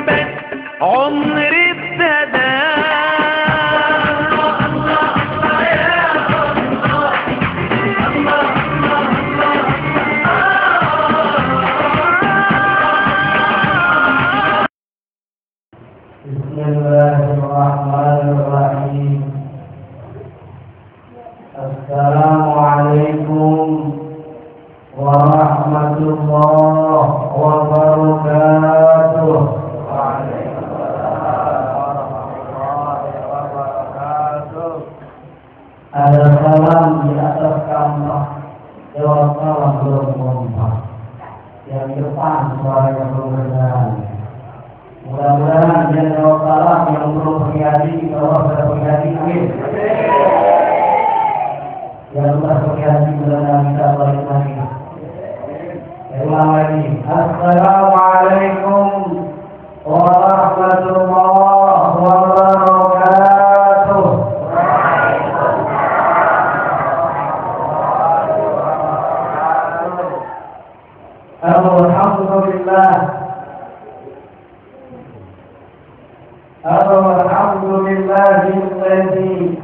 بس عمري ابتدى. بسم الله الرحمن الرحيم. السلام عليكم ورحمة الله وبركاته. Ada salam di atas kamar, jawab salam belum kompak. Yang depan suaranya belum kedengaran. Mudah-mudahan dia jawab salam yang belum pergi kalau sudah pergi, amin. Yang sudah pergi mudah-mudahan kita balik lagi. Ulang lagi. Assalamualaikum warahmatullahi wabarakatuh. Alhamdulillah. Alhamdulillahilladzi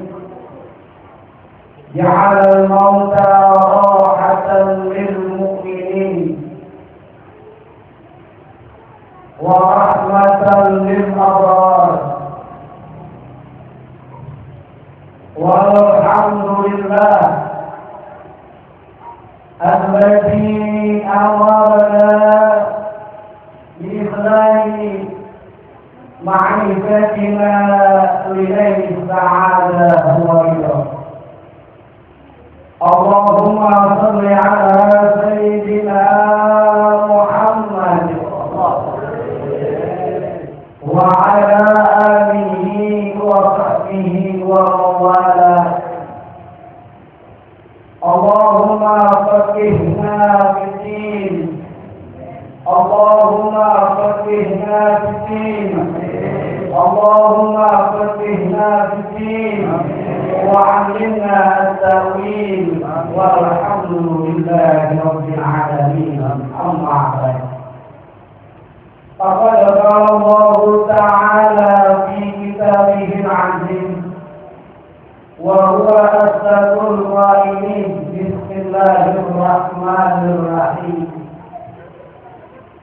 ja'ala al-mauta rahatan lil mu'minin wa rahmatan lil abrar. Walhamdulillah alladzi amarna bi معرفتنا لليل السعادة والرضا. اللهم صل على سيدنا محمد وعلى آله وصحبه وموالاه. اللهم فقهنا في الدين. اللهم فقهنا في الدين. اللهم فقهنا في الدين وعلمنا التأويل والحمد لله رب العالمين. أما بعد، فقد قال الله تعالى في كتابه العزيز وهو أصدق القائلين: بسم الله الرحمن الرحيم.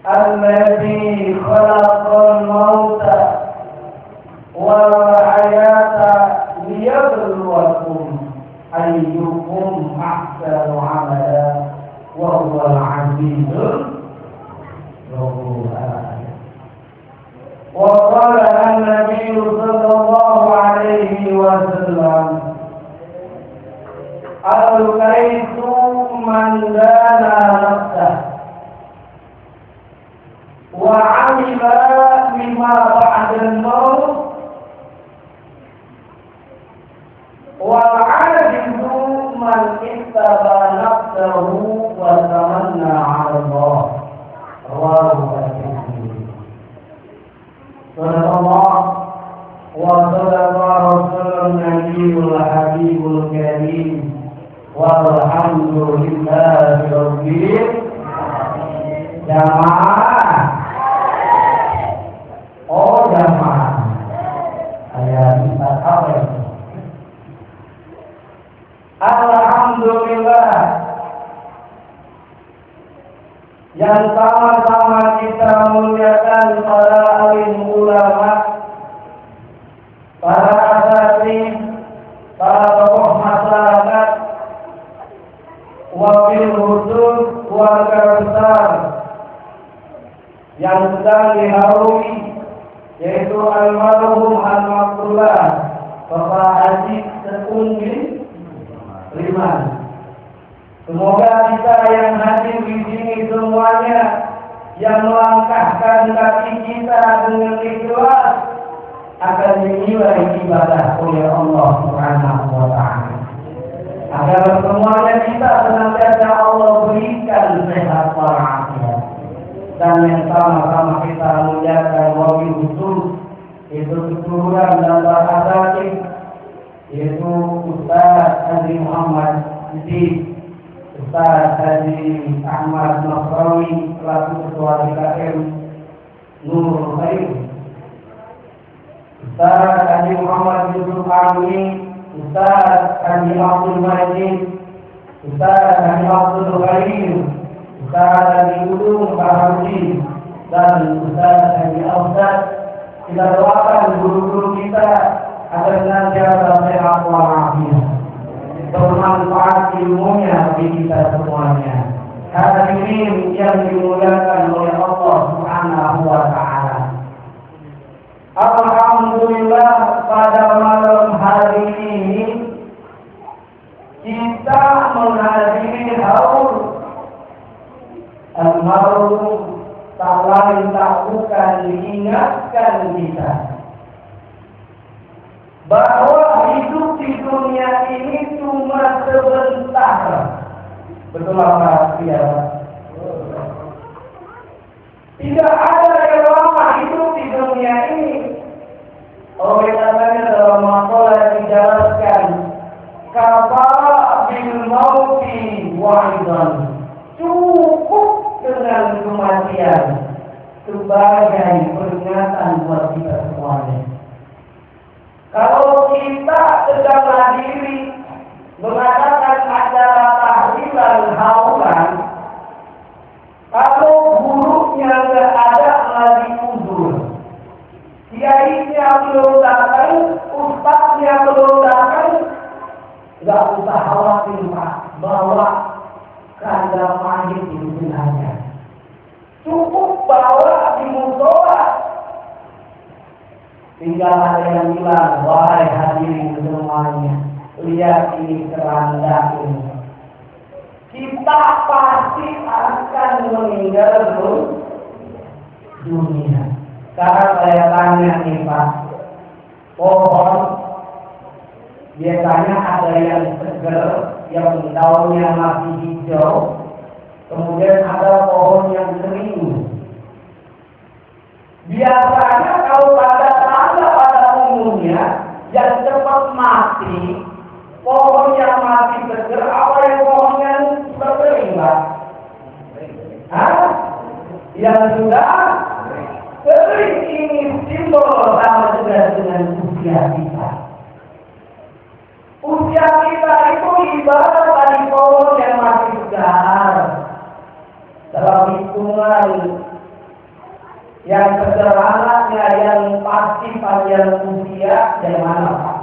الذي خلق الموت والحياة ليبلوكم أيكم أحسن عملا وهو العزيز الغفور. وقال النبي صلى الله عليه وسلم: الكيس من دان نفسه وعمل بما بعد الموت، والعاجز من اتبع نفسه وتمنى على الله. رواه الترمذي. صدق الله وصدق رسول النبي الحبيب الكريم والحمد لله رب jamaah. Oh jamaah. Ayat Ustaz apa itu? Alhamdulillah. Yang sama-sama kita muliakan para alim ulama, para asatidz, para tokoh masyarakat, wabil khusus keluarga besar yang sedang diharungi, yaitu almarhum Al-Maktullah Bapak Haji Seunggi Liman. Semoga kita yang hadir di sini semuanya yang melangkahkan kaki kita dengan ikhlas akan dinilai ibadah oleh Allah Subhanahu wa Ta'ala. Agar semuanya kita senantiasa Allah berikan sehat walafiat. Dan yang sama-sama kita muliakan wabil khusus, itu keturunan dan para yaitu Ustaz Haji Muhammad Siddiq, Ustaz Haji Ahmad Nasrawi selaku Ketua DKM, Nurul Khair, Ustaz Haji Muhammad Yusuf Armi, Ustaz Haji Abdul Majid, Ustaz Haji Abdul Khair, Ustaz Haji Udung Baharudin, dan Ustaz Haji Ustaz. Kita doakan guru-guru kita agar senantiasa sehat walafiat, bermanfaat ilmunya bagi kita semuanya. Hadirin yang dimuliakan oleh Allah Subhanahu wa Ta'ala. Alhamdulillah, pada malam hari ini kita menghadiri haul al-marum, tak lain tak bukan diingatkan kita bahwa hidup di dunia ini cuma sebentar. Betul apa tidak? Tidak ada yang lama hidup di dunia ini. Oleh karenanya dalam makalah dijelaskan, kafara bil mauti wa'idan, cukup dengan kematian sebagai peringatan buat kita semuanya. Kalau kita sedang hadiri mengadakan acara tahlilan haulan, kalau gurunya nggak ada lagi uzur, kiainya belum datang, ustaznya belum datang, nggak usah khawatir Pak, bawa kandang mayit di jenazahnya. Cukup bawa di musola. Tinggal ada yang bilang, wahai hadirin semuanya, lihat ini keranda ini. Kita pasti akan meninggal dunia. Sekarang saya tanya nih Pak, pohon biasanya ada yang segar, yang daunnya masih hijau, kemudian ada pohon yang kering. Biasanya kalau pada umumnya yang cepat mati, pohon yang masih segar, apa yang pohon yang kering, Pak? Yang sudah kering, ini simbol sama juga dengan usia kita. Usia kita itu ibarat dari pohon yang masih segar. Dalam hitungan yang sederhananya, yang pasti panjang usia dari mana Pak?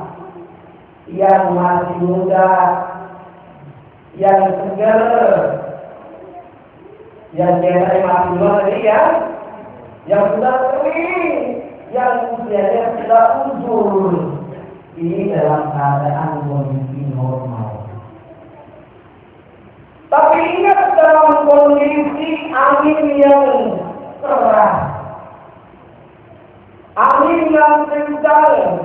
Yang masih muda, yang segar, yang biasanya masih muda tadi ya, yang sudah kering, yang usianya sudah uzur. Ini dalam keadaan kondisi normal. Tapi ingat, dalam kondisi angin yang keras, angin yang kencang,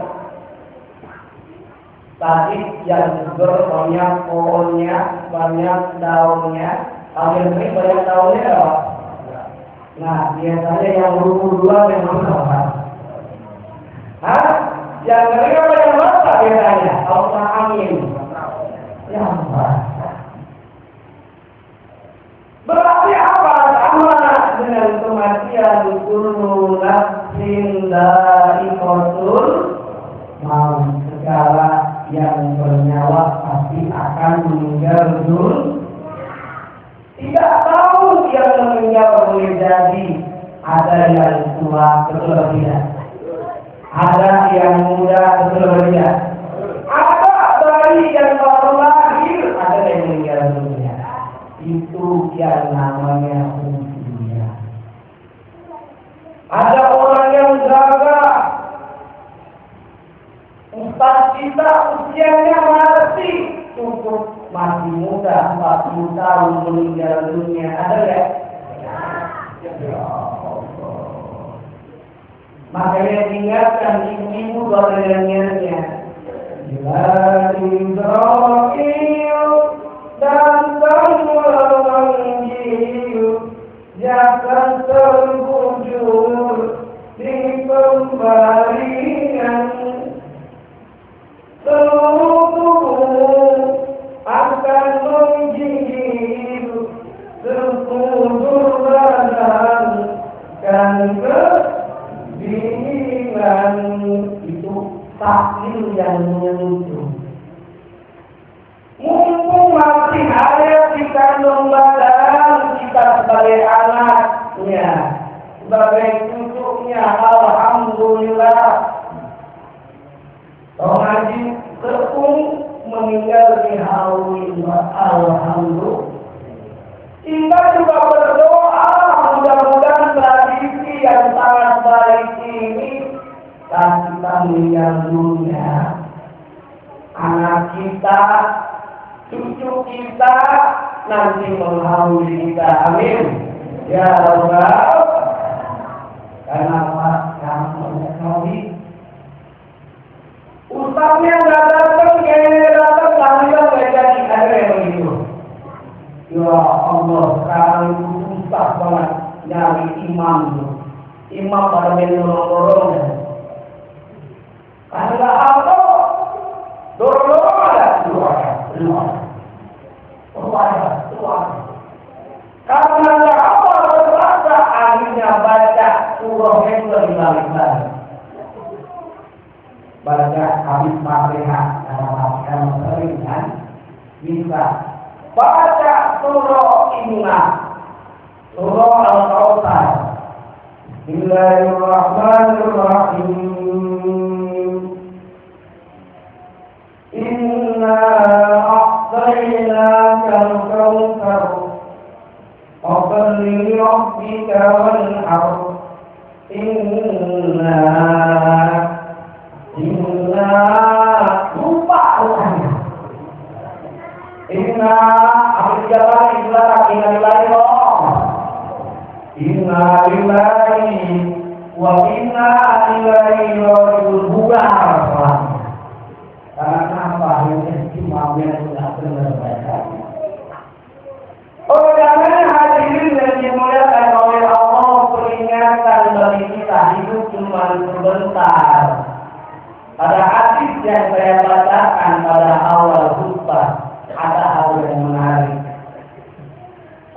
tadi yang segar banyak pohonnya, banyak daunnya, angin kering banyak daunnya Pak. Nah, biasanya yang rubuh dua yang mana Pak? Yang kering apa yang basah biasanya? Kalau angin yang basah. Berarti apa? Sama dengan kematian, kullu nafsin dha'iqatul maut. Segala yang bernyawa pasti akan meninggal dunia. Tidak tahu yang meninggal boleh jadi ada yang tua, betul atau tidak? Ada yang muda, betul atau tidak? Ada bayi yang baru lahir, ada yang meninggal dunia. Itu yang namanya usia. Ada orang yang gagah, ustaz kita usianya masih cukup, masih muda, 40 tahun meninggal dunia. Ada ya? Ya Allah. Makanya ingatkan ibu-ibu badannya. Ilahi Ibrahim dan semua Injil jangan terwujud di pembalian. Seluruh tubuh akan menggigil, sekujur badan kan takdir yang menyeluruh. Mumpung masih ada di kandung badan kita sebagai anaknya, sebagai cucunya, alhamdulillah. Kalau ngaji tepung meninggal di haulillah, alhamdulillah. Kita juga berdoa mudah-mudahan tradisi yang sangat baik ini saat kita meninggal dunia, anak kita, cucu kita nanti menghauli kita, amin ya Rabbal. Karena apa? Karena mengetahui ustaznya nggak datang, kayaknya datang, tahlilan nggak jadi, ada yang begitu. Ya Allah, sekarang itu susah banget nyari imam itu. Imam pada dorong-dorong ya. Karena apa? Dorong-dorong ada keluar. Karena apa? Terasa akhirnya baca surah yang lebih balik-balik. Baca habis Fatihah dalam sering kan bisa baca surah Inna, surah Al-Kautsar. Bismillahirrahmanirrahim. Inna a'tainaka al-kautsar fasalli li rabbika wanhar. Inna lupa orangnya. Inna abidjallah lillahi wa inna ilaihi raji'un. Karena kenapa yang imamnya sudah benar baca. Oleh karena hadirin yang dimuliakan oleh Allah, peringatan bagi kita hidup cuma sebentar. Pada hadis yang saya bacakan pada awal khutbah ada hal yang menarik.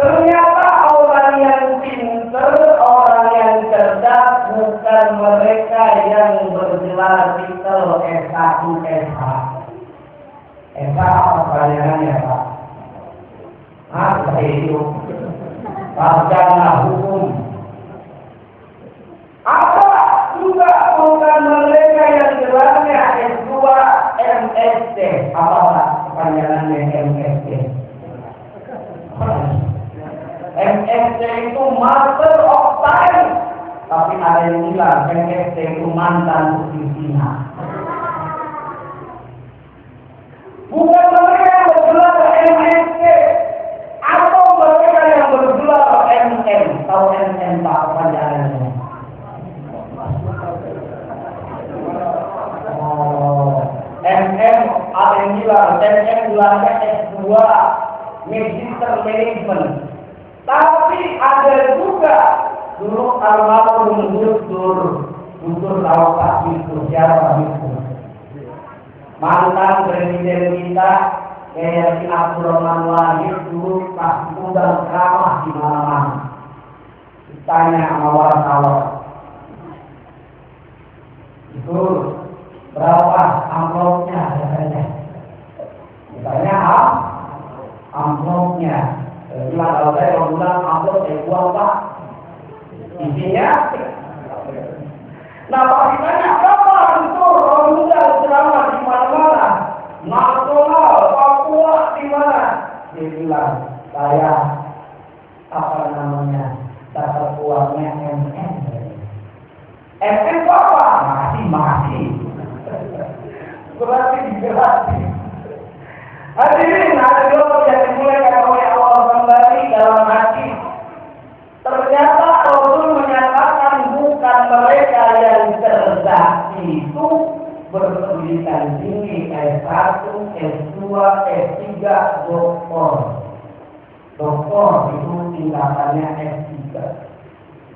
Ternyata orang yang pintar, orang yang cerdas bukan mereka yang bergelar titel S1, S2. S1 apa pertanyaannya Pak? Saya itu sarjana hukum. Apa juga bukan mereka yang gelarnya S2, MSc. Apa pertanyaannya MSc? MSc itu Master of Science, tapi ada yang bilang MSc itu mantan pimpinan. Bukan mereka yang bergelar MSc atau mereka yang bergelar MM. Tahu MM tak pertanyaannya? MM ada yang bilang MM gelarnya S2 Magister Management. Tapi ada juga dulu almarhum Gus Dur itu siapa itu? Mantan presiden kita kayak si Abdurrahman Wahid dulu pas undang ceramah di mana-mana. Ditanya sama wartawan. Itu berapa amplopnya katanya? Ditanya amplopnya. Bilang kalau saya mau bilang amplop saya buang Pak. Isinya. Nah Pak ditanya berapa itu orang muda ceramah di mana-mana? Nasional, Papua di mana? Dia bilang saya dapat uangnya MM. MM apa? Masih. Berarti gratis. Hadirin, ada dua yang dimulai oleh Allah kembali dalam hati. Ternyata Rasul menyatakan bukan mereka yang cerdas itu berpendidikan tinggi S1, S2, S3, doktor. Doktor itu tingkatannya S3.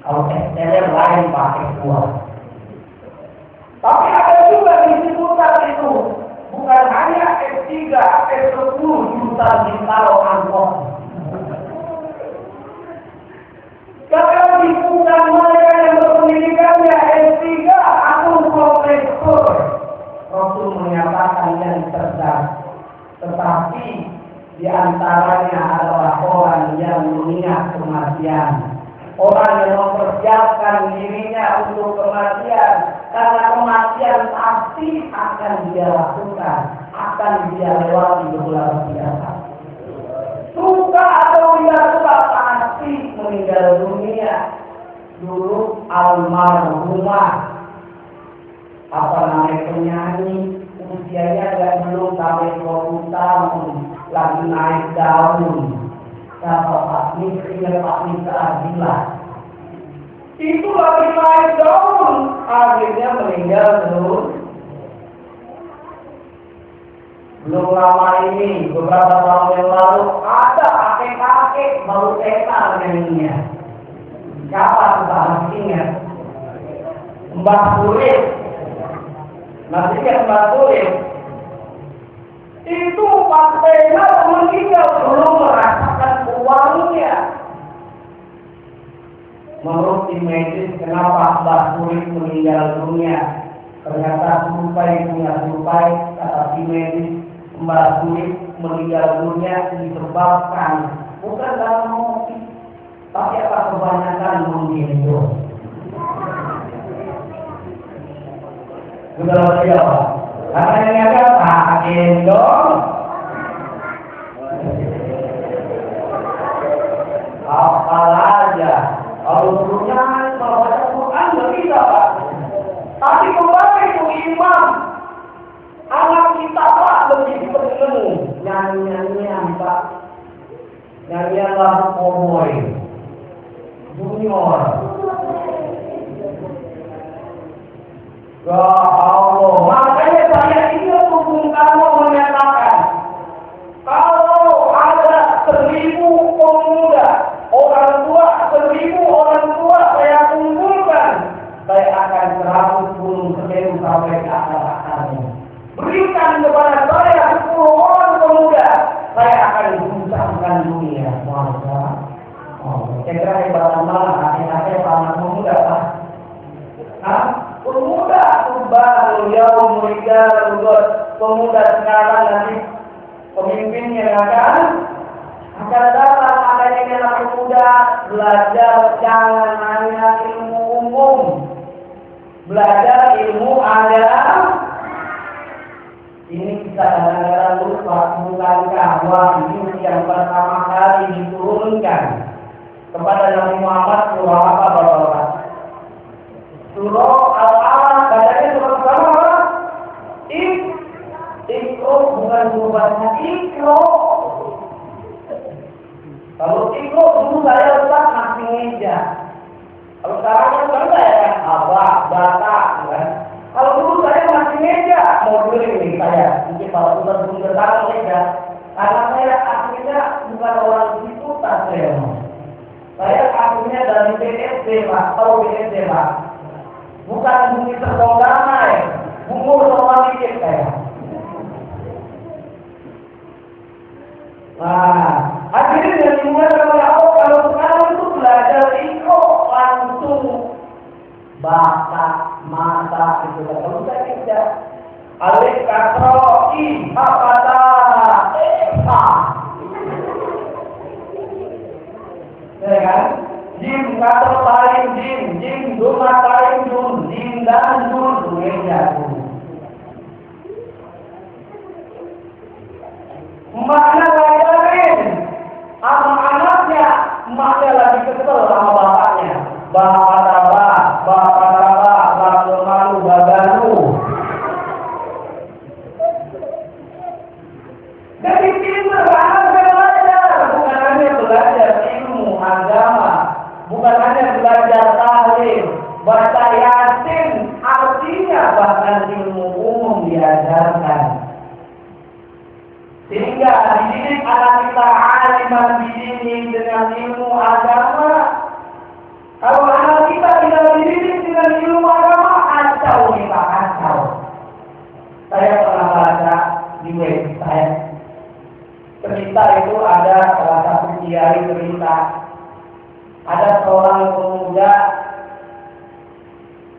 Kalau S3 lain pakai S2. Tapi ada juga disebutkan itu bukan hanya S3, S10 jurusan ditaruh angkot. Kalau bukan mereka yang berpendidikannya S3 atau profesor. Di antaranya adalah orang yang mengingat kematian. Orang yang mempersiapkan dirinya untuk kematian. Karena kematian pasti akan dia lakukan. Akan dia lewati beberapa biasa. Suka atau tidak suka pasti meninggal dunia. Dulu almarhumah penyanyi usianya belum sampai 20 tahun lagi naik daun kata Pak Nisa Adila itu lagi naik daun akhirnya meninggal terus. Belum lama ini beberapa tahun yang lalu ada kakek-kakek baru kenal nyanyinya. Siapa kita masih ingat? Mbak Sulit. Masih ingat Mbak Sulit? Itu Pak Tena meninggal belum merasakan uangnya. Menurut tim medis, kenapa Mbak Sulit meninggal dunia? Ternyata survei, kata tim medis, Mbak Sulit meninggal dunia disebabkan bukan dalam motif, tapi apa kebanyakan menggendong. Sudah siapa? Katanya apa? Gendong. Apalah kalau dulunya kalau baca Quran nggak bisa Pak. Tapi kembali itu imam. Anak kita Pak begitu bertemu nyanyian Pak. Nyanyian lagu cowboy. Junior. Ya Allah, makanya saya ingin Bung Karno menyatakan kalau ada 1000 pemuda, orang tua 1000 orang tua saya kumpulkan, saya akan serabut gunung Semeru sampai ke akar-akarnya. Berikan kepada saya 10 orang pemuda, saya akan guncangkan dunia. Masa? Kira-kira hebatan mana? Hati-hati para pemuda, Pak. Hah? Pemuda baru yang mulia pemuda sekarang nanti pemimpinnya akan datang adanya anak pemuda belajar jangan hanya ilmu umum, belajar ilmu agama. Ini kita kadang-kadang lupa bukankah wahyu yang pertama kali diturunkan kepada Nabi Muhammad surah apa Bapak? Surah Al-Alaq, bacanya surah pertama apa? Ikro bukan berubahnya Ikro. Kalau Ikro dulu saya letak masih meja. Kalau sekarang kan bangga ya kan? Abah, bata, kan? Kalau dulu saya masih meja, mau beli ini saya. Mungkin kalau sudah belum bertaruh meja. Karena saya akhirnya bukan orang situ tak saya. Saya akhirnya dari BSD Pak, tahu BSD Pak. Bukan bumi terbang damai, bumi sama dikit saya. Nah, akhirnya dari mulai kalau sekarang itu belajar Iko langsung bakat mata itu kalau saya tidak. Alif kasro I apata ya kan? Jim kata paling jim rumah paling jim dan jul meja makna lain anak-anaknya makna lagi kesel sama bapaknya bapak malu bagaru jadi pintar bukan hanya belajar ilmu agama, bukan hanya belajar tahlil, baca Yasin, artinya bahkan ilmu umum diajarkan. Sehingga dididik anak kita aliman dididik dengan ilmu agama. Kalau anak kita tidak dididik dengan ilmu agama, kacau kita kacau. Saya pernah baca di web saya. Cerita itu ada salah satu kiai cerita. Ada seorang pemuda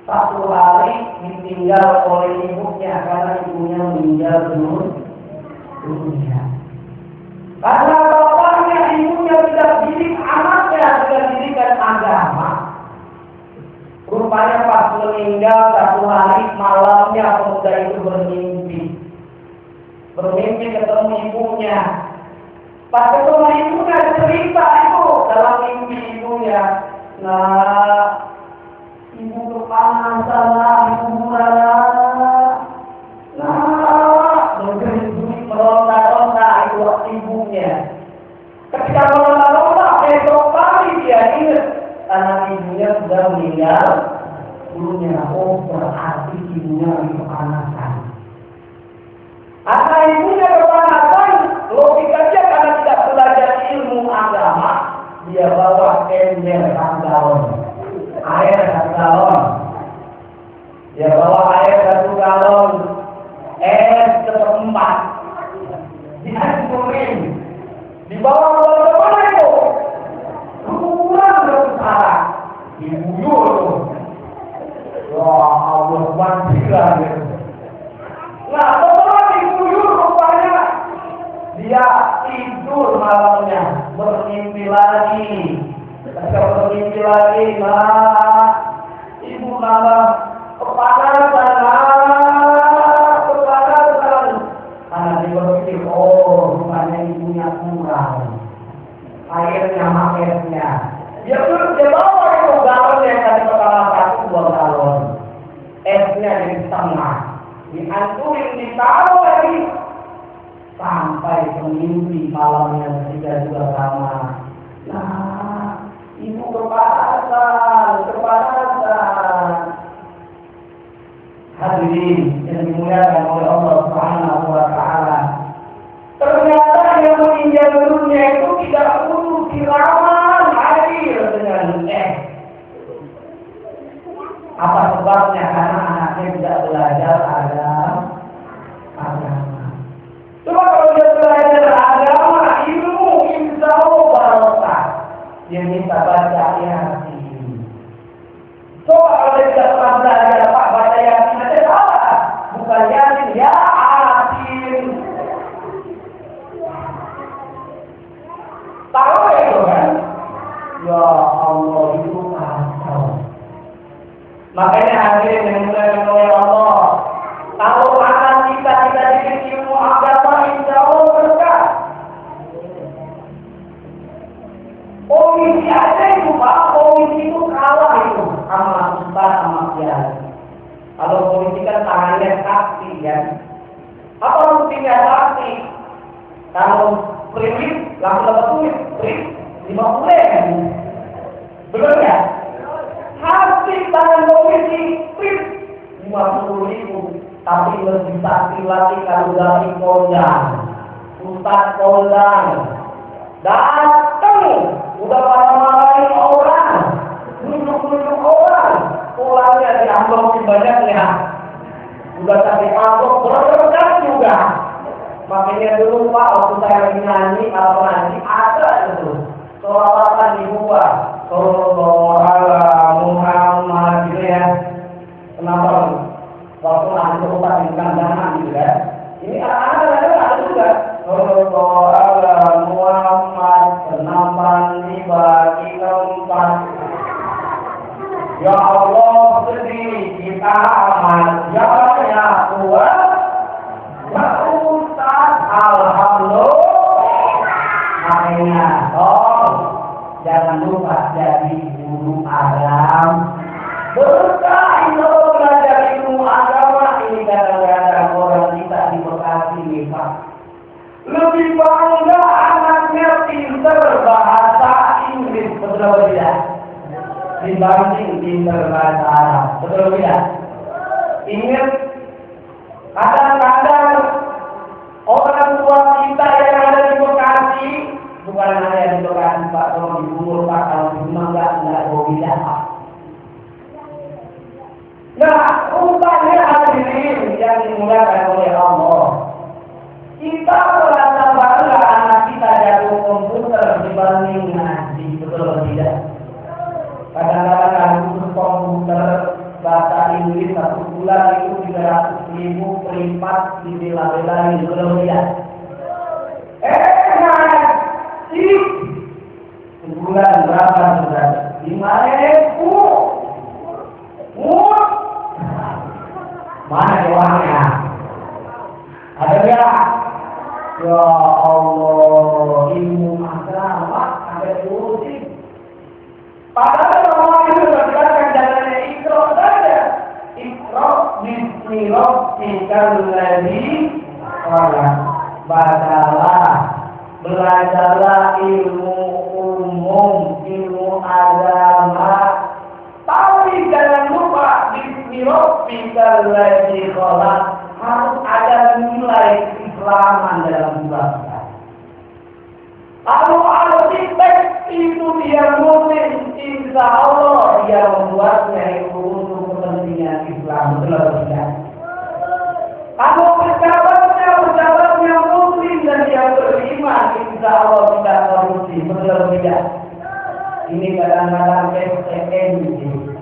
satu hari ditinggal oleh ibunya karena ibunya meninggal dunia. Karena bapaknya, ibunya tidak didik anaknya dengan didikan agama. Rupanya pas meninggal satu hari malamnya pemuda itu bermimpi. Bermimpi ketemu ibunya. Pas ketemu ibunya cerita itu dalam mimpi ibunya. Nah, ibu kepanasan lah, ibu murah. Nah, mungkin meronta-ronta itu ibunya. Ketika meronta-ronta, besok pagi dia ingat anak ibunya sudah meninggal. Ibunya, oh berarti ibunya lagi kepanasan. Anak ibunya kepanasan, logikanya karena tidak belajar ilmu agama, dia bawa ember 1 galon, air 1 galon. Dia bawa air 1 galon, es seperempat, dihancurin, dibawa ke mana itu? Kurang berusaha, dibuyur tuh. Wah, Allah bantilah gitu. Nah, setelah dibuyur rupanya dia tidur malamnya, bermimpi lagi. Ketika bermimpi lagi, nah, ibu nambah kepanasan. Karena dia berpikir, oh, rupanya ibunya kurang airnya, makanya dia bawa itu galon yang tadi pertama 1, 2 galon, esnya jadi setengah, dihancurin, ditaruh lagi sampai mimpi malamnya ketiga juga sama. Nah, ibu kepanasan. Hadirin yang dimuliakan oleh Allah Subhanahu wa Ta'ala. Ternyata yang meninggal dunia itu tidak butuh siraman air dengan es. Apa sebabnya? Karena anaknya tidak belajar agama. Cuma kalau dia belajar agama, ilmu, insya Allah barokah. Dia minta baca Yasin. Coba kalau dia tidak pernah belajar Pak baca Yasin aja salah. Bukan Yasin, Yasin. Tahu itu kan? Ya Allah, itu kacau. Makanya hadirin yang dimuliakan oleh Allah, kalau anak kita diberi ilmu agama, insya Allah berkah. Komisi aja itu Pak, komisi itu kalah itu sama ustaz, sama kiai. Kalau komisi kan tangannya sakti kan. Apa buktinya sakti? Kalau primis, langsung dapat duit, primis 50 kan? Benar ya? Hati tangan komisi, primis 50.000. Tapi lebih sakti lagi kalau dari kondang, ustaz kondang datang, udah marah-marahin orang, nunjuk-nunjuk orang, pulangnya diambil banyaknya, udah tadi amplop berdekat juga. Makanya dulu Pak, waktu saya lagi nyanyi, kalau nyanyi ada itu sholawatan dibuat, Sallallahu ala Muhammad gitu ya. Kenapa? Waktu nanti tempat di kandangan gitu kan. Ini anak-anak ada juga. Sallallahu ala Muhammad, senapan dibagi tempat. Ya Allah sendiri kita aman. Ya Tuhan. Ya Ustaz, alhamdulillah. Makanya, jangan lupa jadi guru agama. Berkah itu belajar ilmu agama ini kadang-kadang orang kita di Bekasi nih Pak. Lebih bangga anaknya pintar bahasa Inggris, betul tidak? Dibanding pintar bahasa Arab, betul tidak? Ingat, kadang-kadang orang tua kita yang ada di Bekasi, bukan hanya di Bekasi Pak, kalau di Bungul Pak, kalau di Mangga enggak boleh Pak. Nah, rupanya hadirin yang dimuliakan oleh Allah, kita merasa bangga anak kita jago komputer dibanding ngaji, betul tidak? Kadang-kadang khusus komputer bahasa Inggris 1 bulan itu 300.000 per 4 dibela-belain, betul tidak? Ngaji Sebulan berapa sudah? 5.000. Mana uangnya? Ada nggak? Ya Allah, ilmu agama ada diurusin. Padahal orang itu berdasarkan jalannya Iqra saja. Iqra bismi rabbikal ladzi khalaq. Belajarlah ilmu umum, ilmu agama. Tapi jangan lupa bismi rabbikal ladzi khalaq. Harus ada nilai keislaman dalam bangsa. Kalau arsitek itu dia muslim, insya Allah dia membuatnya itu untuk kepentingan Islam, betul atau tidak? Kalau pejabatnya muslim dan dia beriman, insya Allah tidak korupsi, betul atau tidak? Ini kadang-kadang STN ini,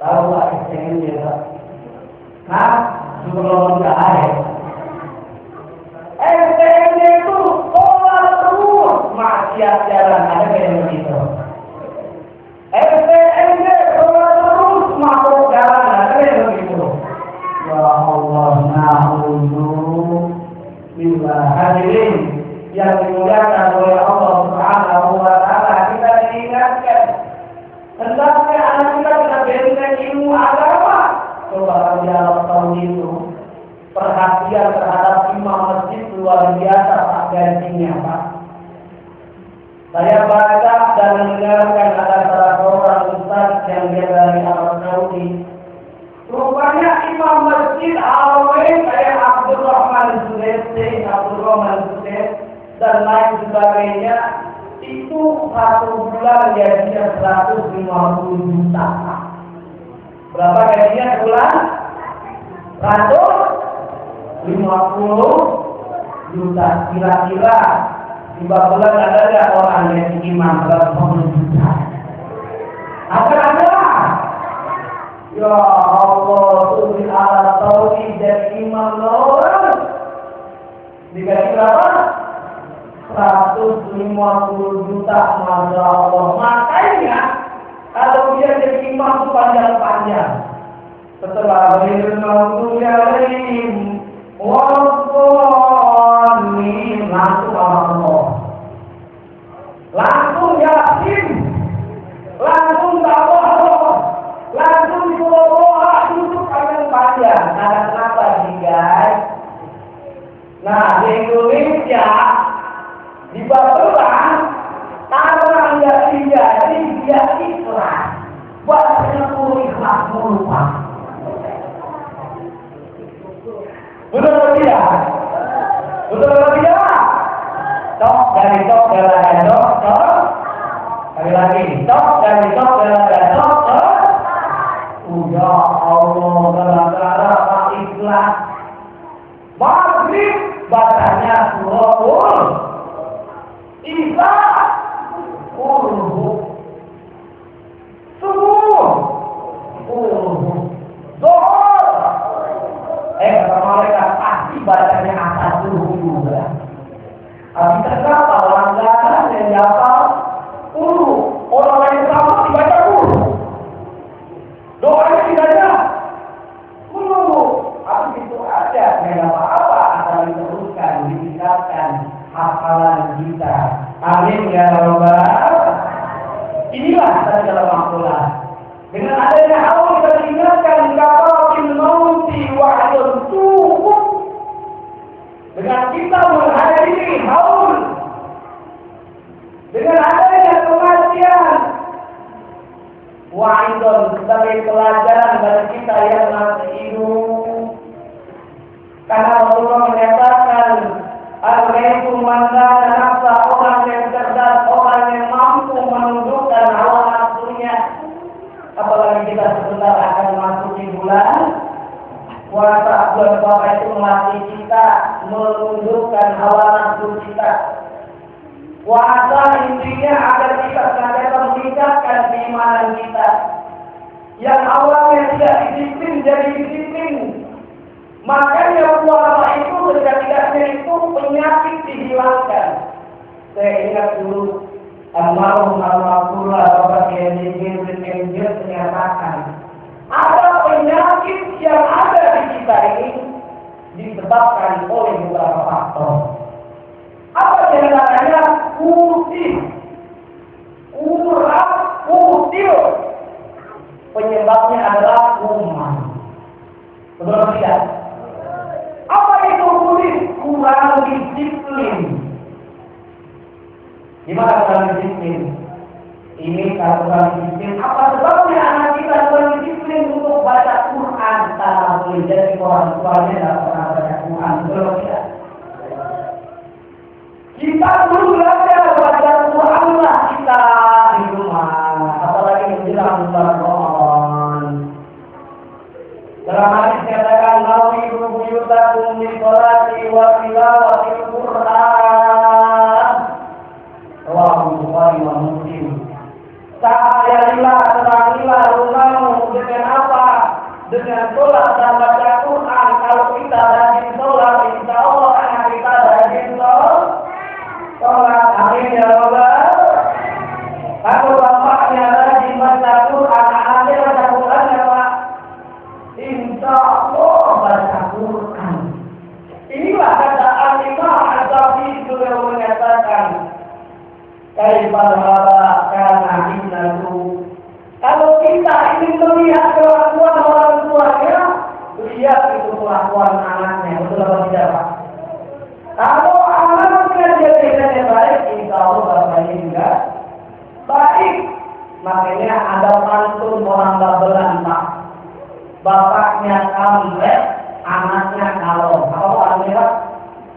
tahu nggak STN ya? Nah, sebelum nggak ada. STN itu tolak terus maksiat jalan, ada kayak begitu. STN tolak terus mabuk jalan, ada kayak begitu. Ya Allah, na'udzu billah. Hadirin yang dimuliakan oleh Allah Subhanahu wa taala, kita diingatkan hendaknya anak kita bisa benteng ilmu agama. Coba dia tahu itu. Perhatian terhadap imam masjid luar biasa Pak gajinya Pak. Saya baca dan mendengarkan ada salah seorang ustaz yang dia dari Arab Saudi. Rupanya imam masjid awalnya kayak Abdurrahman Sudet dan lain sebagainya itu satu bulan gajinya 150 juta. Berapa gajinya sebulan? 150 juta. Kira-kira 5 bulan ada nggak orang yang imam 150 juta? Ada. Ya Allah, tuh ala tauhid dan imam orang dikasih berapa? 150 juta, masya Allah. Makanya kalau dia jadi imam itu panjang-panjang. Setelah bermaksud alaihim wallahualim, langsung Allah, langsung yasin, langsung Allah, langsung dibawa duduk panjang. Nah, kenapa sih guys? Nah, di Indonesia di Baperan karena nggak jadi dia ikhlas, bahasanya pun ikhlas mulu Pak. Betul atau tidak? Betul atau tidak? Tok dari tok galaga tok. Sekali lagi, tok dari tok galaga tok. Ya Allah, gara-gara Pak ikhlas. Maghrib bacanya suratul Isra. Subuh. Zuhur. Kata mereka pasti bacanya asal dulu juga. Tapi ternyata langganan yang dapat orang lain sama dibaca doanya tidak ada. Tapi itu ada, tidak apa-apa asal diteruskan, ditingkatkan hafalan kita. Amin ya Rabbal. Inilah tadi dalam makulah. Dengan adanya haul kita diingatkan kafabil mauti wa'adun cukup. Dengan kita menghadiri haul, dengan adanya kematian wa'adun sebagai pelajaran bagi kita yang masih hidup. Karena Rasulullah menyatakan al-ghaibu man kana nafsa, orang yang cerdas, orang yang mampu menundukkan hawa nafsunya. Apalagi kita sebentar akan memasuki bulan puasa. Bulan puasa itu melatih kita menundukkan hawa nafsu kita. Puasa intinya agar kita senantiasa meningkatkan keimanan kita. Yang awalnya tidak disiplin jadi disiplin. Makanya puasa itu sejatinya itu penyakit dihilangkan. Saya ingat dulu almarhum Bapak Kiai Jil menyatakan ada penyakit yang ada di kita ini disebabkan oleh beberapa faktor. Apa diantaranya? Urat kutil. Penyebabnya adalah kuman. Betul tidak? Apa itu kutil? Kurang disiplin. Gimana kurang disiplin? Ini kalau kurang disiplin, apa sebabnya anak kita kurang disiplin untuk baca Quran? Karena boleh jadi orang tuanya tidak pernah baca Quran. Betul tidak? Kita belum belajar baca Quran lah kita di rumah, apalagi menjelang bulan Ramadan. Dalam hadis dikatakan, "Nawidu buyutakum li sholati wa tilawatil Quran." Rawahu Bukhari wa Muslim. Sahayalah, terangilah rumahmu dengan apa? Dengan sholat dan baca Quran. Kalau kita rajin sholat, insya Allah anak kita rajin sholat. Amin ya Allah. Kalau bapaknya rajin baca Quran, anaknya baca Quran ya Pak. Insya Allah baca Quran. Inilah kata Al-Imam Al-Syafi'i beliau menyatakan, Kaifalah karena innahu. Kalau kita ingin melihat kelakuan orang tuanya, lihat itu kelakuan anaknya, betul apa tidak Pak? Kalau anaknya jadi baik, insya Allah bapaknya juga baik. Makanya ada pantun orang Babelan Pak. Bapaknya kampret, anaknya kalong. Apa artinya?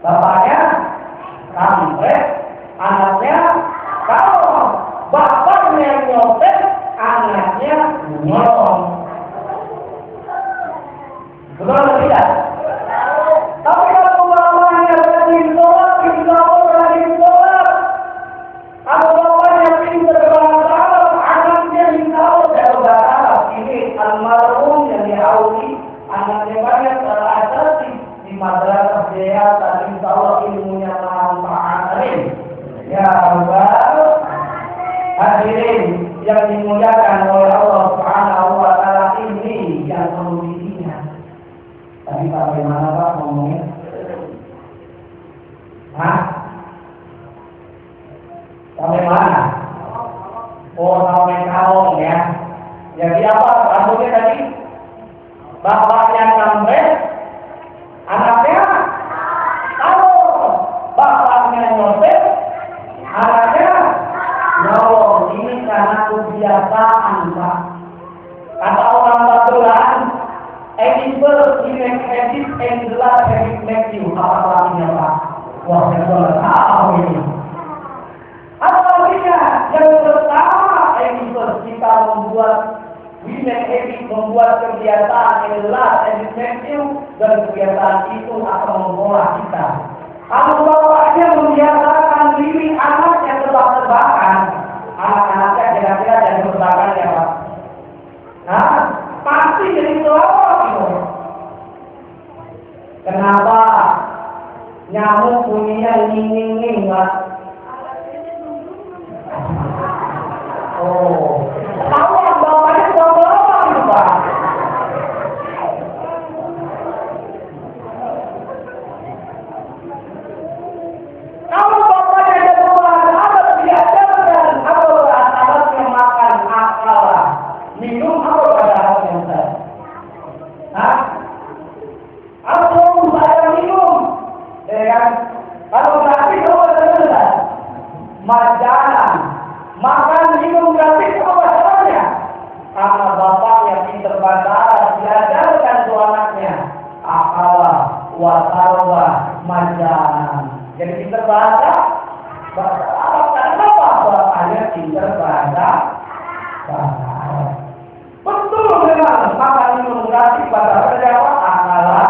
Bapaknya kampret, anaknya kalau bapaknya nyopet, anaknya nyolong. Betul atau tidak? Tapi kalau bapaknya rajin sholat, insya Allah rajin sholat. Kalau bapaknya pintar bahasa Arab, anaknya insya Allah jago bahasa Arab. Ini almarhum yang diauli, anaknya banyak terasas di madrasah jaya, dan insya Allah ilmunya manfaat. Ya Allah, hadirin yang dimuliakan oleh Allah Subhanahu wa Ta'ala, ini yang perlu diingat. Tadi bagaimana Pak ngomongnya? Sampai mana? Oh, sampai kalong ya. Jadi apa? Rambutnya tadi? Bapaknya kampret, anaknya kalong. Bapaknya nyopet, anaknya nyolong. Ini karena kebiasaan Pak. Kata orang Babelan, edible in habit and the last habit make you. Apa artinya Pak? Wah, saya sudah tahu ini. Apa artinya? Yang pertama, edible kita membuat kebiasaan yang last habit make you, dan kebiasaan itu akan membawa kita. Kalau bapaknya membiasakan diri anaknya tebak-tebakan, anak-anaknya kira-kira jadi tebakan ya Pak? Pasti jadi pelawak itu. Kenapa? Nyamuk bunyinya nging-nging Pak? Oh, tahu yang bapaknya pelawak itu Pak? Kalau bapaknya ada perubahan, apa diajarkan? Apa asalnya makan akala, minum apa pada asalnya? Atau saya minum, kan? Kalau gratis apa saja? Majalah, makan minum gratis apa salahnya? Karena bapaknya pintar bahasa, diajarkan tuh anaknya akala, wasalwa, majalah. Jadi pintar bahasa Arab. Kenapa bapaknya pintar bahasa Arab? Betul memang makan minum gratis bahasa Jawa akala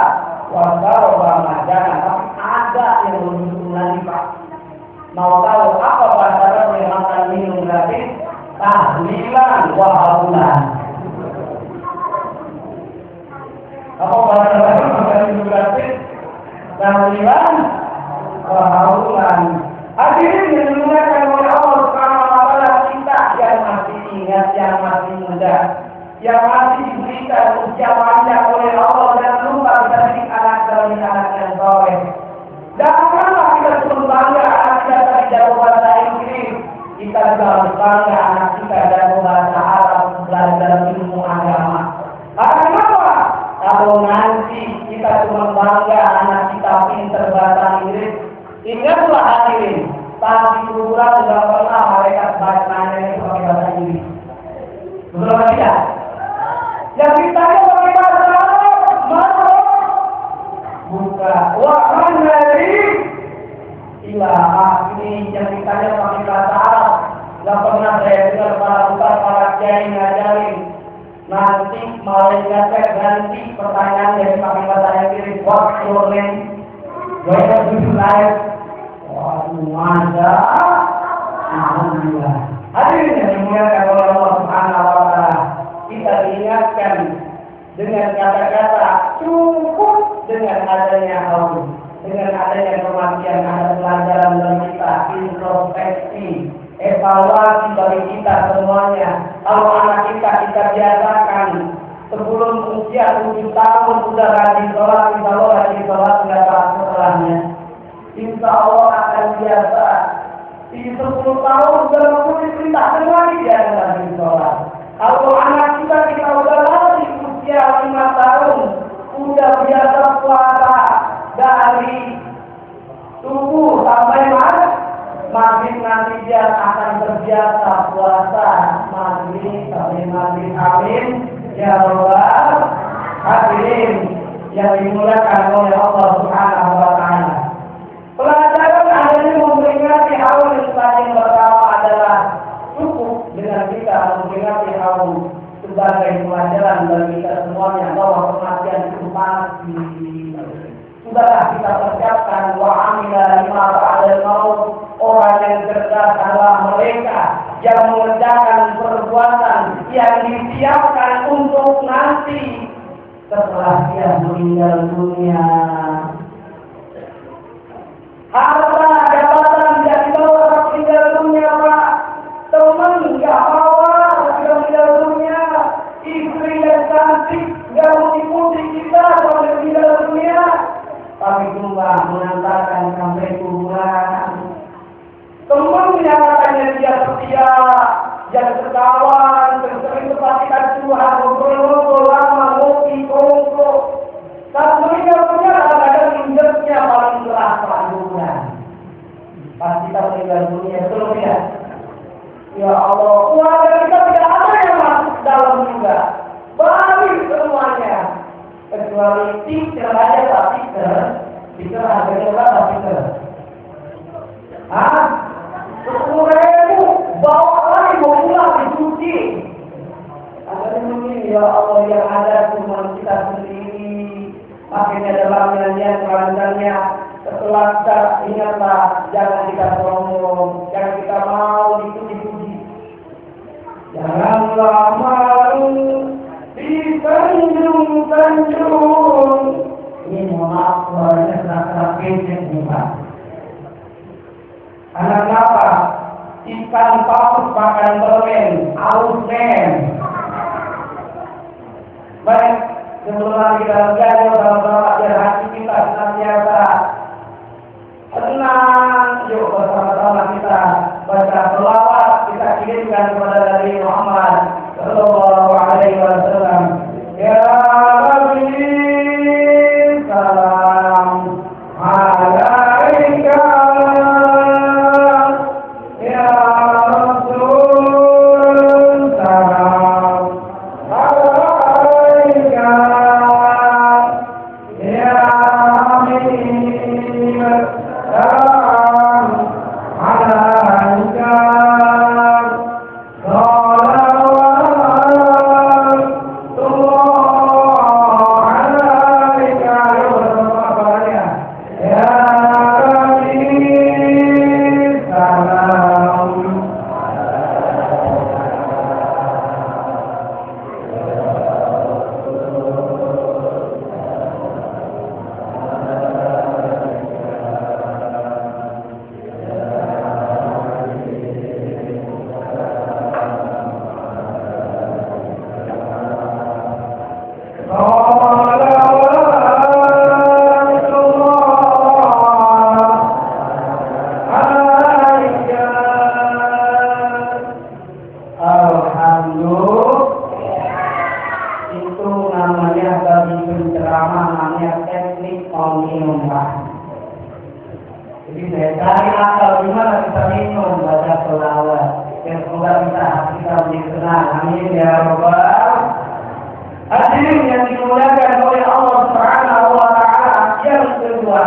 wasalwa majalah. Tapi ada yang lebih lagi Pak. Mau tahu apa bahasa Arab yang makan minum gratis? Tahlilan wa haulan. Apa bahasa Arab makan minum gratis? Tahlilan wa haulan. Hadirin yang Kalau nanti kita cuma bangga anak kita pinter bahasa Inggris, ingatlah hadirin, tapi kuburan tidak pernah mereka nanya itu pakai bahasa Inggris. Betul apa tidak? Yang ditanya pakai bahasa Arab, mana? Buka. Wahai dari ilah ini yang ditanya pakai bahasa Arab. Gak pernah saya dengar para ustaz, para kiai ngajarin. Nanti malaikatnya ganti pertanyaan dari pakai bahasa Inggris. What's your name? Where do you live? Waduh, masa? Alhamdulillah. Hadirin yang dimuliakan oleh Allah Subhanahu wa Ta'ala, kita diingatkan dengan kata-kata cukup dengan adanya haul, dengan adanya kematian, ada pelajaran dari kita, introspeksi, evaluasi bagi kita semuanya. Kalau anak kita biasakan sebelum usia 7 tahun sudah rajin sholat, insya Allah rajin sholat tidak setelahnya. Insya Allah akan biasa. Di 10 tahun sudah mempunyai perintah semua dia rajin sholat. Kalau anak kita udah latih usia 5 tahun, sudah biasa puasa dari subuh sampai maghrib, nanti dia akan terbiasa puasa maghrib sampai maghrib. Amin ya Allah. Hadirin yang dimuliakan oleh Allah Subhanahu wa Ta'ala, pelajaran adanya memperingati haul yang pertama adalah cukup dengan kita memperingati haul sebagai pelajaran bagi kita semuanya bahwa kematian itu pasti. Sudahlah kita persiapkan wa amila lima ba'dal maut. Orang yang cerdas adalah mereka yang mengerjakan perbuatan yang disiapkan untuk nanti setelah dia meninggal dunia. Harta jabatan tidak dibawa saat meninggal dunia, Pak. Teman nggak bawa saat meninggal dunia. Istri yang cantik nggak mengikuti kita saat meninggal dunia. Tapi cuma mengantarkan sampai kuburan. Teman yang katanya dia setia, yang berkawan, sering perhatikan Tuhan, ngobrol-ngobrol lama, ngopi, kongko. Saat meninggal dunia kadang-kadang injetnya paling terasa kuburan. Pasti kita meninggal dunia, betul tidak? Ya Allah, keluarga kita tidak ada yang masuk dalam juga. Balik semuanya. Kecuali tikar aja tak tikar. Tikar harganya berapa tikar? Hah? 10.000 bawa lagi mau pulang dicuci. Ada mungkin ya Allah yang ada cuma kita sendiri. Makanya dalam nyanyian kelanjannya setelah kita ingatlah jangan kita sombong, jangan kita mau dipuji-puji. Janganlah malu disanjung-sanjung. Ini mohon maaf suaranya serasa kecil bukan. Anak apa? Ikan paus makan permen, aus men. Baik, sebelum kita belajar sama-sama biar hati kita senantiasa tenang. Yuk bersama-sama kita baca selawat, kita kirimkan kepada Nabi Muhammad Sallallahu Alaihi Wasallam. Ya Rabbi, salam alaika. minum Pak. Jadi saya cari akal gimana kita minum baca selawat. Dan semoga kita hati kita menjadi tenang. Amin ya Rabbal. Hadirin yang dimuliakan oleh Allah Subhanahu wa Ta'ala. Yang kedua,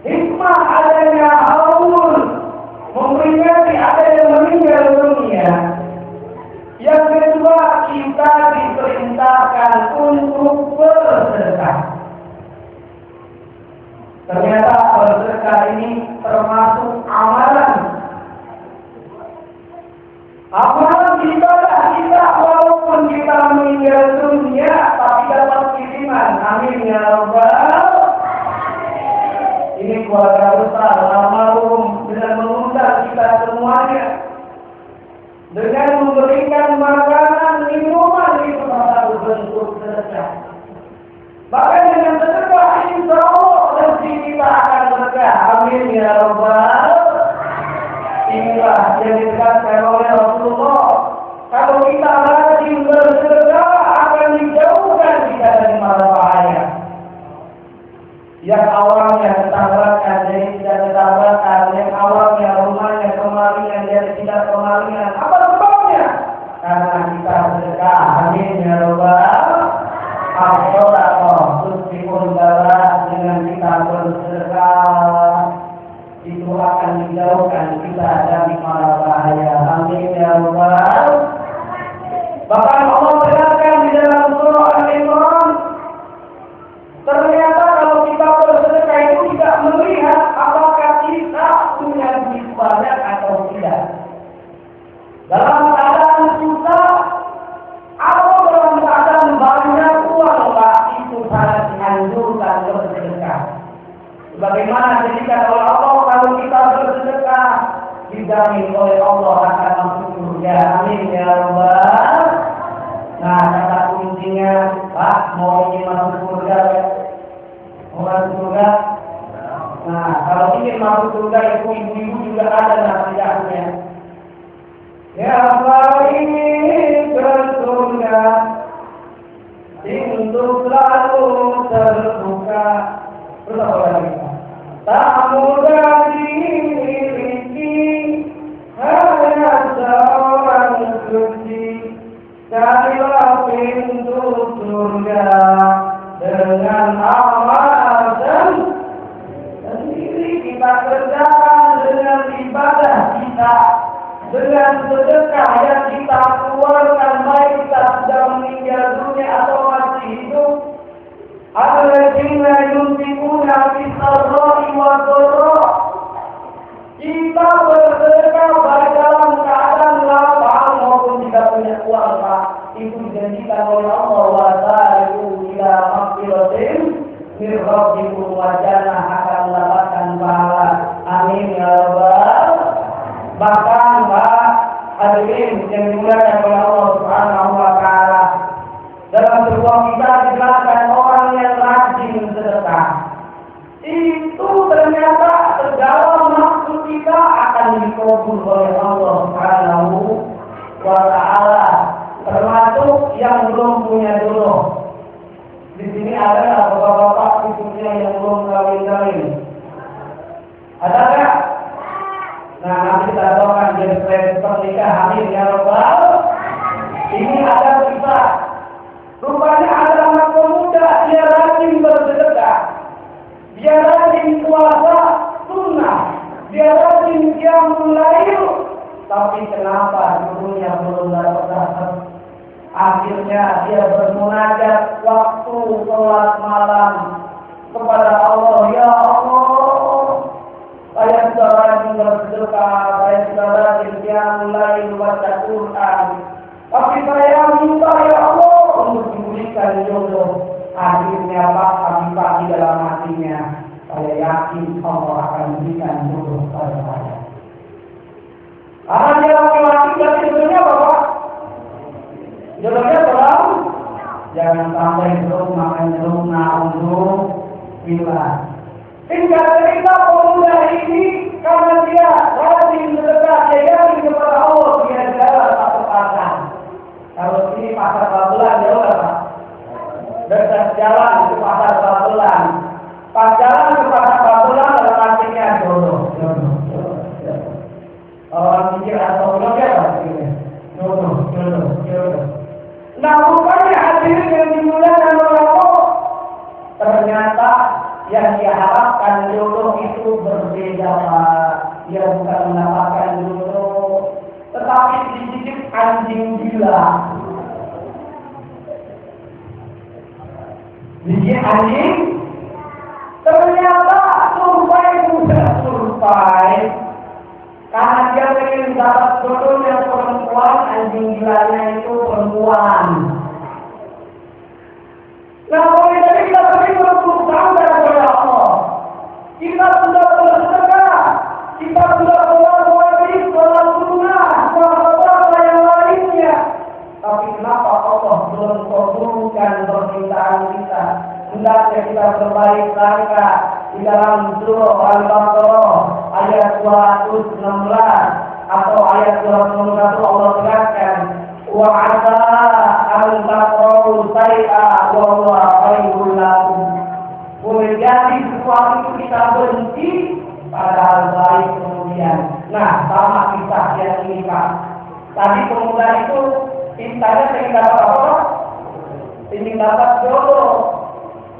hikmah adanya haul memperingati ada yang meninggal dunia. Yang kedua, kita diperintahkan untuk bersedekah. Ternyata bersedekah ini termasuk amalan. Amalan ibadah kita walaupun kita meninggal dunia tapi dapat kiriman. Amin ya Rabbal. Ini keluarga besar almarhum dengan mengundang kita semuanya dengan memberikan makanan, minuman itu salah satu bentuk sedekah. Bahkan dengan sedekah insya Allah rezeki kita akan berkah. Amin ya Rabbal. Inilah yang dikatakan oleh Rasulullah. Kalau kita rajin bersedekah akan dijauhkan kita dari mara bahaya. Yang awalnya ketabrakan jadi tidak ketabrakan, yang awalnya rumahnya kemalingan jadi tidak kemalingan. Apa sebabnya? Karena kita sedekah. Amin ya Rabbal. As-sadaqah tusbihul bala, dengan kita bersedekah itu akan dijauhkan kita dari mara bahaya. Amin ya Rabbal. Bahkan Allah berkata di dalam surah Al-Imran, ternyata kalau kita bersedekah itu tidak melihat apakah kita punya duit banyak atau tidak. Dalam keadaan susah atau dalam keadaan banyak uang, Pak, itu sangat dianjurkan bersedekah. Bagaimana jadikan oleh Allah kalau kita bersedekah dijamin oleh Allah akan masuk surga. Amin ya Rabbal. Nah, kata kuncinya, Pak, mau ingin masuk surga ya? Mau masuk surga? Nah, kalau ingin masuk surga, ibu-ibu juga ada nasihatnya. Ya Allah, ingin ke surga, pintu selalu terbuka. Terus apa lagi? Tak mudah dimiliki, hanya seorang suci. Carilah pintu surga dengan amal dan sendiri kita kerjakan dengan ibadah kita, dengan sedekah yang kita keluarkan baik kita sudah meninggal dunia atau masih hidup. Alladzina yunfiquna fis-sarra'i wad-dharra. Kita bersedekah baik dalam keadaan lapang maupun tidak punya uang, Pak. Itu dijanjikan oleh Allah, wa sari'u ila maghfiratin min rabbikum wa jannah, akan mendapatkan pahala. Amin ya Rabbal. Bahkan, Pak, hadirin yang dimuliakan oleh Allah Subhanahu wa Ta'ala, dalam sebuah kisah dijelaskan orang yang rajin sedekah itu ternyata segala maksud kita akan dikabul oleh Allah Subhanahu wa Ta'ala, termasuk yang belum punya jodoh. Di sini ada bapak-bapak khususnya yang belum kawin-kawin. Ada nggak? Nah, nanti kita doakan jadi pernikahan. Amin ya Rabbal. Ini ada kisah. Rupanya ada anak pemuda, dia rajin bersedekah, dia rajin puasa sunnah, dia rajin qiyamul lail, tapi kenapa dulunya belum dapat? Akhirnya dia bermunajat waktu sholat malam kepada Allah. Ya Allah, saya sudah rajin bersedekah, saya sudah rajin qiyamul lail, baca Quran, tapi saya minta ya Allah untuk diberikan jodoh. Akhirnya Pak, pagi-pagi dalam hatinya, saya yakin Allah akan berikan jodoh pada saya. Karena dia laki-laki, berarti jodohnya apa, Pak? Jodohnya terlalu. Jangan sampai jeruk makan jeruk, na'udzubillah bila. Singkat cerita, pemuda ini karena dia rajin sedekah, dia yakin kepada Allah, dia jalan satu pasar. Kalau sini pasar Babelan, jauh lah Pak. Dekat jalan itu pasar Babelan. Pacaran kepada Bapak dalam artinya jodoh. Orang pikir atau belum ya, jodoh. Nah, rupanya hadirin yang dimuliakan oleh Allah, ternyata yang diharapkan jodoh itu berbeda, Pak. Dia bukan mendapatkan jodoh, tetapi digigit anjing gila. Digigit anjing. Ternyata survei bukan survei, karena dia ingin dapat jodoh yang perempuan, anjing gilanya itu perempuan. Nah, oleh dari kita sering berusaha kepada Allah. Kita sudah bersedekah, kita sudah berwajib, sholat sunnah, puasa yang lainnya. Tapi kenapa Allah belum kabulkan permintaan kita? Hendaknya kita berbaik sangka di dalam surah Al-Baqarah ayat 216 atau ayat 221 Allah tegaskan wa 'asa an taqrabu shay'a wa huwa khairul lakum. Boleh jadi sesuatu itu kita benci padahal baik kemudian. Nah, sama kisah yang ini Pak. Tadi pemuda itu cintanya ingin dapat apa? Ingin dapat jodoh.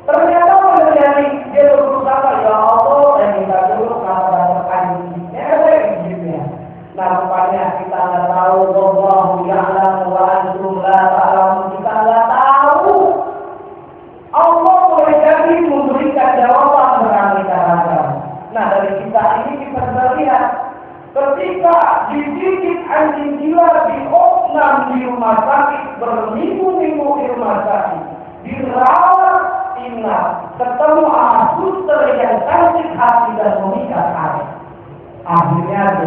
Ternyata menjadi dia berusaha, ya Allah, yang minta dulu kenapa dapat anjing. Ya. Nah, rupanya kita nggak tahu, wallahu ya'lamu wa antum la ta'lamun. Kita nggak tahu. Allah boleh jadi memberikan jawaban beragam. Nah, dari kisah ini kita bisa lihat, ketika digigit anjing gila diopnam di rumah sakit, berminggu-minggu di rumah sakit, dirawat ingat, ketemu sama suster yang cantik hati dan memikat hati. Akhirnya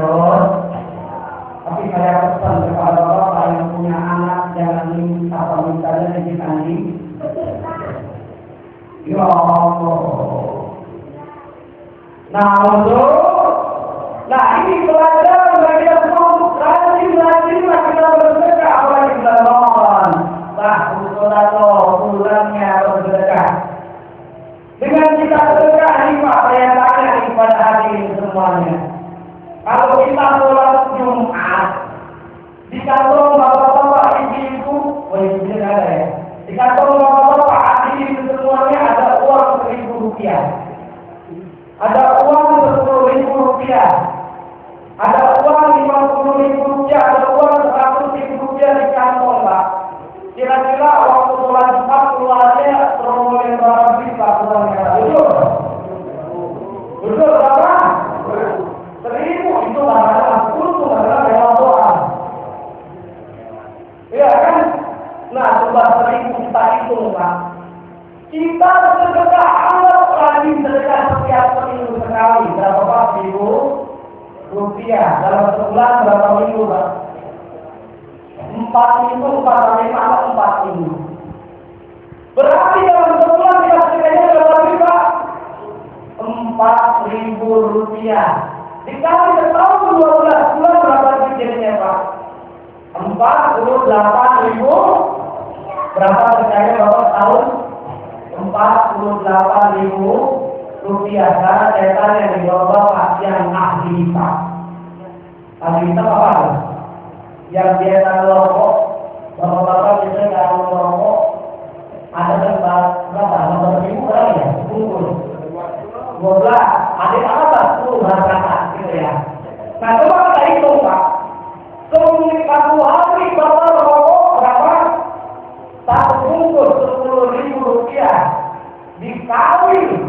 tapi saya pesan kepada bapak yang punya anak, jangan mintanya digigit anjing. Ya Allah. Nah ini pelajaran bagi kita semua untuk rajin kita bersedekah apalagi bulan Ramadan. Bulannya bersedekah. Dengan kita bersedekah ini Pak, saya tanya kepada hadirin semuanya. Kalau kita sholat Jumat di kantong bapak-bapak ibu-ibu, ibu ada ya. Di kantong bapak-bapak hadirin semuanya ada uang Rp1.000. Ada uang Rp10.000, ada uang Rp50.000, ada uang Rp100.000 di kantong Pak. Kira-kira waktu sholat Jumat keluarnya terombol berapa juta keluarnya? Betul berapa? 1.000 itu adalah untuk adalah dewan doa. Iya kan? Nah, coba 1.000 kita hitung Pak. Kita sedekah anggap lagi sedekah setiap seminggu sekali. Berapa Pak? Rp1.000 dalam sebulan berapa minggu Pak? 4 minggu, 4 minggu. Berarti dalam sebulan kita sedekahnya berapa Pak? Rp4.000. Dikali setahun 12 bulan berapa jadinya Pak? 48.000. Berapa sedekahnya berapa tahun? Rp48.000. Karena saya tanya di Bapak yang ahli Pak. Ahli Pak apa? Yang biasa merokok, bapak-bapak biasanya kalau merokok ada tempat berapa? 12.000 berapa ya? Bungkus 12, ada apa? 10 berapa gitu ya. Nah coba kita hitung Pak, satu hari bapak merokok berapa? Satu bungkus Rp10.000 dikali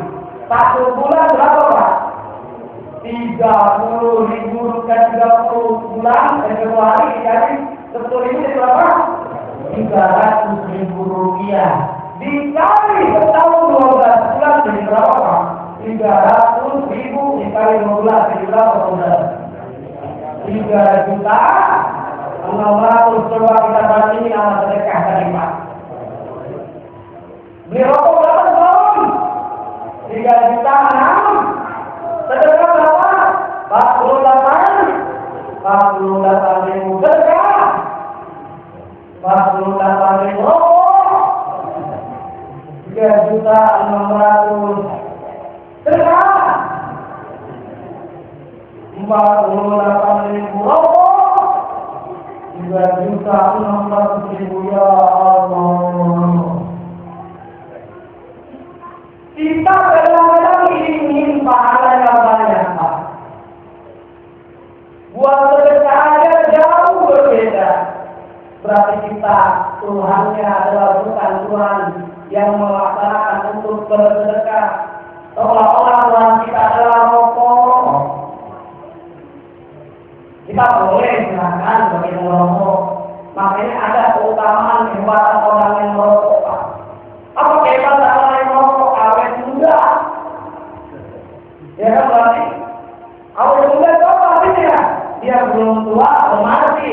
1 bulan berapa Pak? Rp30.000 30 bulan dan 2 hari dikali 10.000 berapa? Rp300.000 dikali setahun 12 bulan jadi berapa Pak? 300.000 dikali 12 jadi berapa Saudara? 3.600.000. Coba kita bandingin sama sedekah tadi Pak. Beli rokok berapa tahun? 3.600.000. Sedekah berapa? 48.000 sedekah. 48.000 rokok. 3.600.000 Sedekah 48.000 rokok 3.600.000 ya Allah. Kita kadang-kadang ingin pahala yang banyak, Pak. Buat sedekah aja jauh berbeda. Berarti kita Tuhannya adalah bukan Tuhan yang melaksanakan untuk bersedekah. Seolah-olah Tuhan kita adalah rokok. Kita boleh silakan bagi merokok. Makanya ada keutamaan kehebatan orang yang merokok, Pak. Apa kehebatan orang yang merokok? Awet muda. Ya kan berarti? Awet muda itu apa artinya? Dia belum tua atau mati.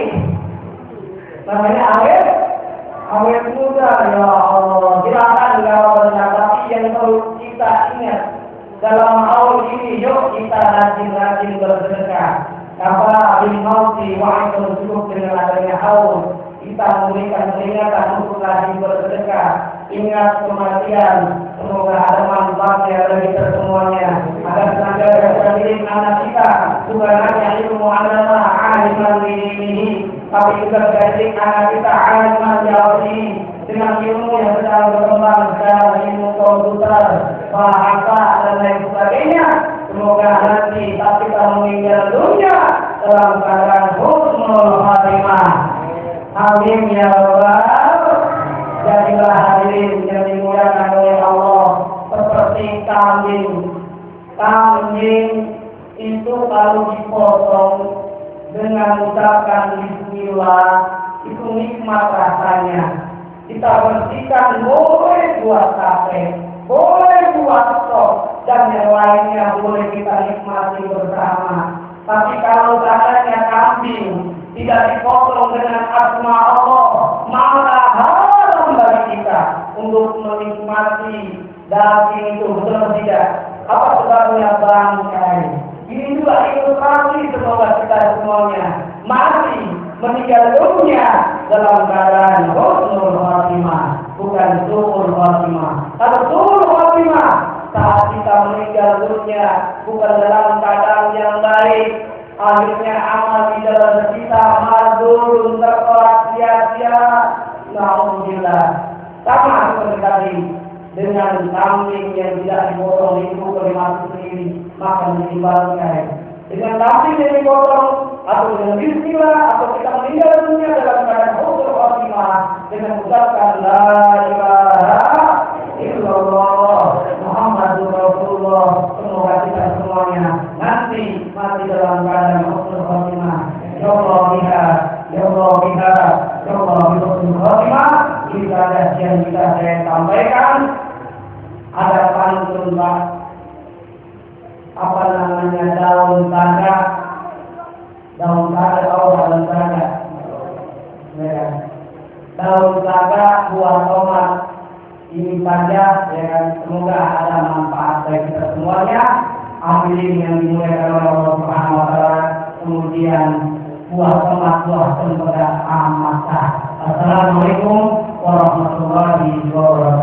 Namanya awet muda. Ya Allah. Silakan kalau tapi yang perlu kita ingat dalam haul ini, yuk kita rajin-rajin bersedekah. Kata bin Mauti wa'idul cukup dengan adanya haul, kita memberikan peringatan untuk rajin bersedekah. Ingat kematian, semoga ada manfaatnya bagi kita semuanya. Agar senantiasa mendidik anak kita bukan hanya ilmu agama aliman ini, tapi juga mendidik anak kita aliman jauhi dengan ilmu yang sedang berkembang sekarang, ilmu komputer, bahasa dan lain sebagainya. Semoga nanti saat kita meninggal dunia dalam keadaan husnul khatimah. Amin ya Rabbal. Jadilah hadirin yang dimuliakan oleh Allah seperti kambing. Kambing itu kalau dipotong dengan ucapan bismillah itu nikmat rasanya. Kita bersihkan boleh buat sate, boleh buat sop, dan yang lainnya boleh kita nikmati bersama. Tapi kalau caranya kambing tidak dipotong dengan asma Allah, maka haram bagi kita untuk menikmati daging itu, betul tidak? Apa sebabnya bangkai? Ini juga ilustrasi semoga kita semuanya mati meninggal dunia dalam keadaan husnul khatimah, bukan su'ul khatimah. Kalau su'ul khatimah saat kita meninggal dunia bukan dalam keadaan yang baik, akhirnya amal di dalam kita mardul tertolak sia-sia. Alhamdulillah. Sama seperti tadi dengan kambing yang tidak dipotong itu kelima sendiri, maka menjadi bangkai. Dengan kambing yang dipotong atau dengan bismillah atau kita meninggal dunia dalam keadaan husnul khatimah dengan mengucapkan la ilaha illallah Muhammadur Rasulullah, semoga kita semuanya nanti mati dalam keadaan husnul khatimah. Ya Allah biha, ya Allah biha, ya Allah husnul khatimah. Jika ada yang bisa saya sampaikan, ada pantun Pak, apa namanya, daun tangga daun tangga, ya. Daun tangga buah tomat. Ini saja, ya kan. Semoga ada manfaat bagi kita semuanya. Hadirin yang dimuliakan oleh Allah Subhanahu wa taala. Kemudian buah tomat, buah cempedak amat. Assalamualaikum warahmatullahi wabarakatuh.